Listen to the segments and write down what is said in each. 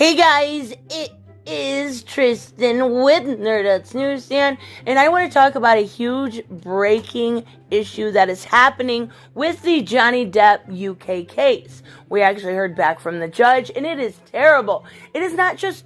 Hey guys, it is Tristan with Nerdette's NewsStand, and I want to talk about a huge breaking issue that is happening with the Johnny Depp UK case. We actually heard back from the judge, and it is terrible. It is not just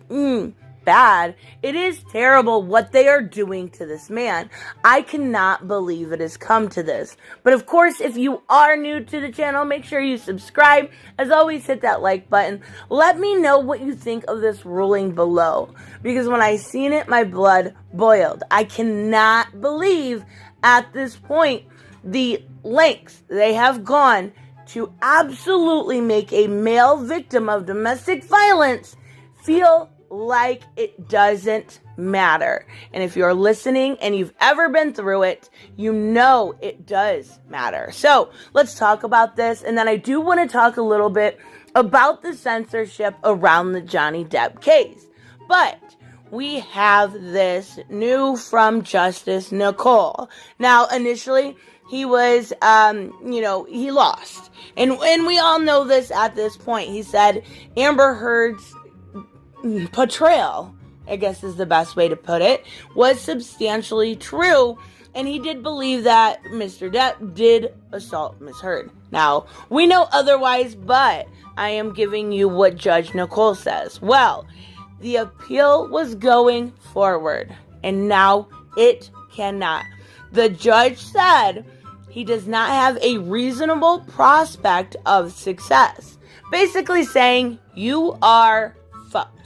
bad. It is terrible what they are doing to this man. I cannot believe it has come to this. But of course, if you are new to the channel, make sure you subscribe. As always, hit that like button. Let me know what you think of this ruling below. Because when I seen it, my blood boiled. I cannot believe at this point the lengths they have gone to absolutely make a male victim of domestic violence feel like it doesn't matter. And if you're listening and you've ever been through it, you know it does matter. So let's talk about this. And then I do want to talk a little bit about the censorship around the Johnny Depp case. But we have this new from Justice Nicole. Now, initially, he was, he lost. And we all know this at this point. He said Amber Heard's portrayal, I guess is the best way to put it, was substantially true, and he did believe that Mr. Depp did assault Ms. Heard. Now, we know otherwise, but I am giving you what Judge Nicole says. Well, the appeal was going forward, and now it cannot. The judge said he does not have a reasonable prospect of success, basically saying you are fucked.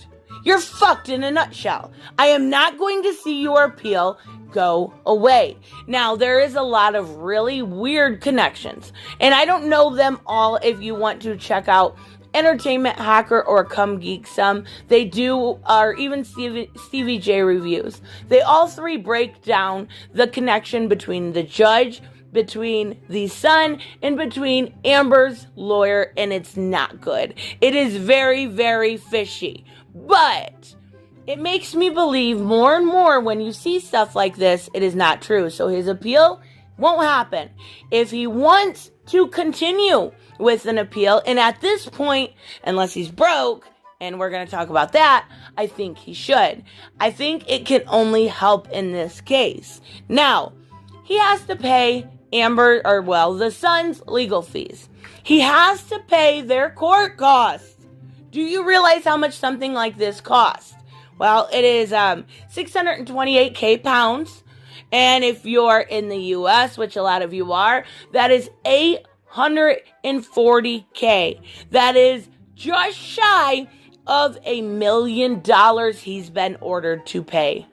You're fucked in a nutshell. I am not going to see your appeal go away. Now, there is a lot of really weird connections, and I don't know them all. If you want to check out Entertainment Hacker or Come Geek Some, they do, or even Stevie J reviews. They all three break down the connection between the judge, between the son, and between Amber's lawyer, and it's not good. It is very, very fishy. But it makes me believe more and more when you see stuff like this, it is not true. So his appeal won't happen. If he wants to continue with an appeal, and at this point, unless he's broke, and we're going to talk about that, I think he should. I think it can only help in this case. Now, he has to pay the son's legal fees. He has to pay their court costs. Do you realize how much something like this costs? Well, it is 628k pounds. And if you're in the US, which a lot of you are, that is 840k. That is just shy of $1 million he's been ordered to pay.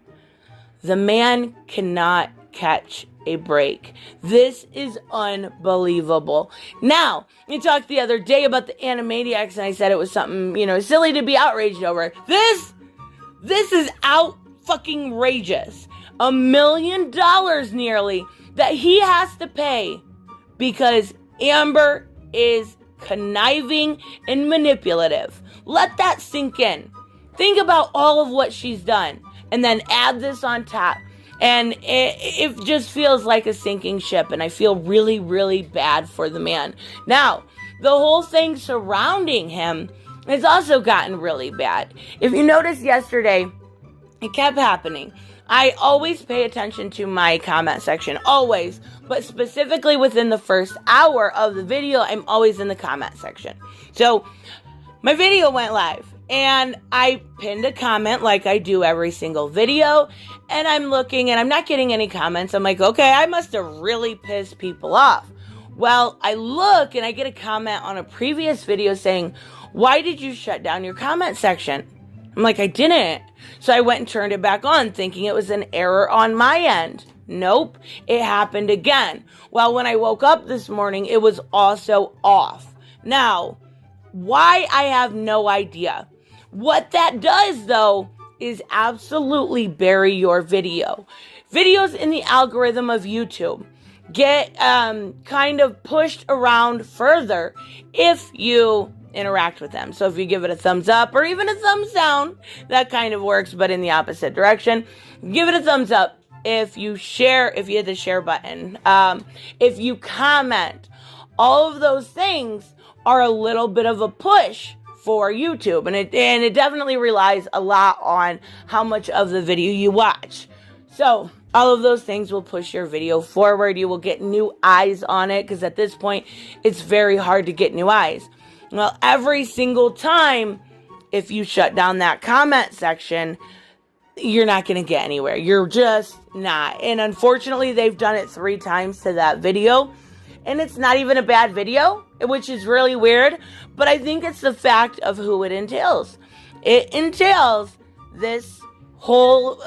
The man cannot catch a break. This is unbelievable. Now, we talked the other day about the Animaniacs, and I said it was something, silly to be outraged over. This is out fucking rageous. $1 million nearly that he has to pay because Amber is conniving and manipulative. Let that sink in. Think about all of what she's done, and then add this on top. And it just feels like a sinking ship, and I feel really, really bad for the man. Now, the whole thing surrounding him has also gotten really bad. If you noticed yesterday, it kept happening. I always pay attention to my comment section, always, but specifically within the first hour of the video, I'm always in the comment section. So, my video went live. And I pinned a comment like I do every single video. And I'm looking and I'm not getting any comments. I'm like, okay, I must have really pissed people off. Well, I look and I get a comment on a previous video saying, why did you shut down your comment section? I'm like, I didn't. So I went and turned it back on thinking it was an error on my end. Nope, it happened again. Well, when I woke up this morning, it was also off. Now, why? I have no idea. What that does, though, is absolutely bury your video. Videos in the algorithm of YouTube get kind of pushed around further if you interact with them. So if you give it a thumbs up or even a thumbs down, that kind of works, but in the opposite direction. Give it a thumbs up if you share, if you hit the share button. If you comment, all of those things are a little bit of a push for YouTube. And it definitely relies a lot on how much of the video you watch. So all of those things will push your video forward. You will get new eyes on it, because at this point, it's very hard to get new eyes. Well, every single time, if you shut down that comment section, you're not going to get anywhere. You're just not. And unfortunately, they've done it 3 times to that video. And it's not even a bad video, which is really weird. But I think it's the fact of who it entails. It entails this whole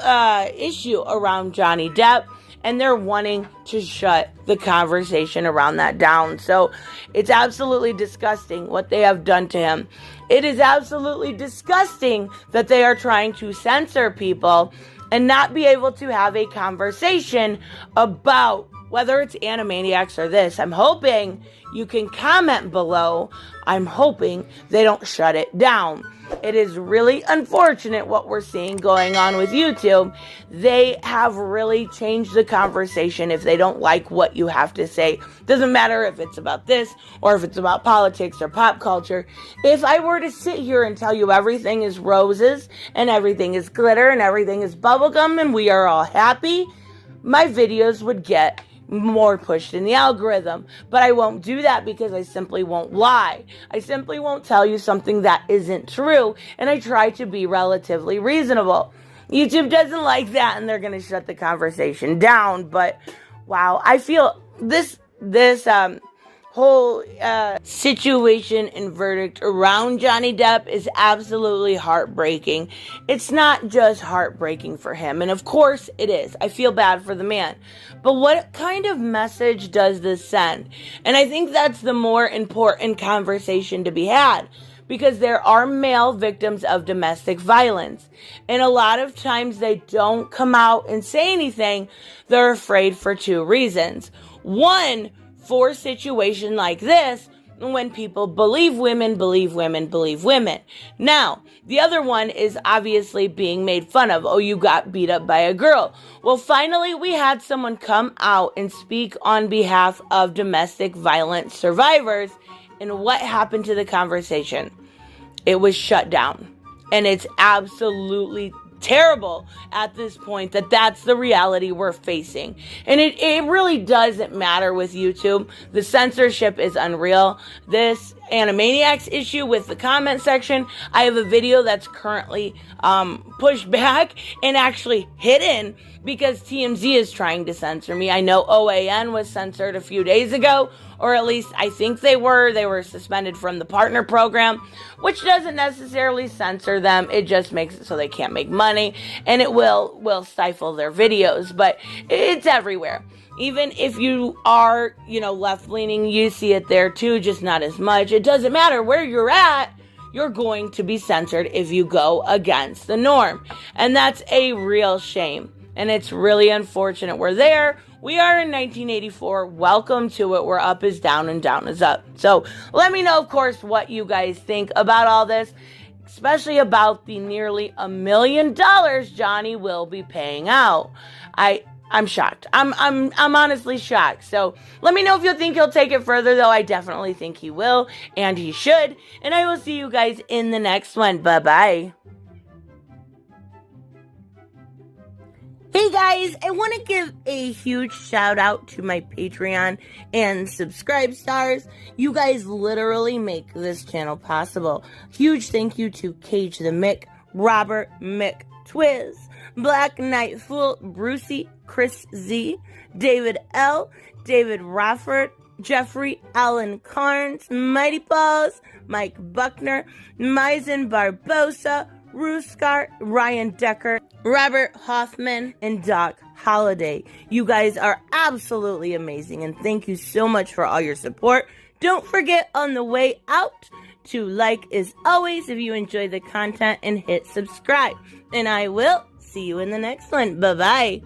issue around Johnny Depp. And they're wanting to shut the conversation around that down. So it's absolutely disgusting what they have done to him. It is absolutely disgusting that they are trying to censor people and not be able to have a conversation about whether it's Animaniacs or this. I'm hoping you can comment below. I'm hoping they don't shut it down. It is really unfortunate what we're seeing going on with YouTube. They have really changed the conversation if they don't like what you have to say. Doesn't matter if it's about this or if it's about politics or pop culture. If I were to sit here and tell you everything is roses and everything is glitter and everything is bubblegum and we are all happy, my videos would get more pushed in the algorithm. But I won't do that because I simply won't lie. I simply won't tell you something that isn't true, and I try to be relatively reasonable. YouTube doesn't like that, and they're going to shut the conversation down. But wow, I feel this whole situation and verdict around Johnny Depp is absolutely heartbreaking. It's not just heartbreaking for him, and of course it is. I feel bad for the man. But what kind of message does this send? And I think that's the more important conversation to be had, because there are male victims of domestic violence. And a lot of times they don't come out and say anything. They're afraid for 2 reasons. One, for a situation like this, when people believe women. Now, the other one is obviously being made fun of. Oh, you got beat up by a girl. Well, finally, we had someone come out and speak on behalf of domestic violence survivors. And what happened to the conversation? It was shut down. And it's absolutely terrible at this point that that's the reality we're facing. And it really doesn't matter with YouTube. The censorship is unreal. This Animaniacs issue with the comment section, I have a video that's currently pushed back and actually hidden because TMZ is trying to censor me. I know OAN was censored a few days ago, or at least I think they were suspended from the partner program, which doesn't necessarily censor them. It just makes it so they can't make money, and it will stifle their videos. But it's everywhere. Even if you are, left-leaning, you see it there too, just not as much. It doesn't matter where you're at. You're going to be censored if you go against the norm. And that's a real shame. And it's really unfortunate. We're there. We are in 1984. Welcome to it, where up is down and down is up. So let me know, of course, what you guys think about all this, especially about the nearly $1 million Johnny will be paying out. I'm shocked. I'm honestly shocked. So let me know if you think he'll take it further, though. I definitely think he will, and he should. And I will see you guys in the next one. Bye-bye. Hey guys, I want to give a huge shout out to my Patreon and subscribe stars. You guys literally make this channel possible. Huge thank you to Cage the Mick, Robert Mick Twiz, Black Knight Fool, Brucey, Chris Z, David L, David Rafford, Jeffrey Allen Carnes, Mighty Balls, Mike Buckner, Maizen Barbosa, Ruskart, Ryan Decker, Robert Hoffman, and Doc Holliday. You guys are absolutely amazing, and thank you so much for all your support. Don't forget on the way out to like as always if you enjoy the content and hit subscribe. And I will see you in the next one. Bye-bye.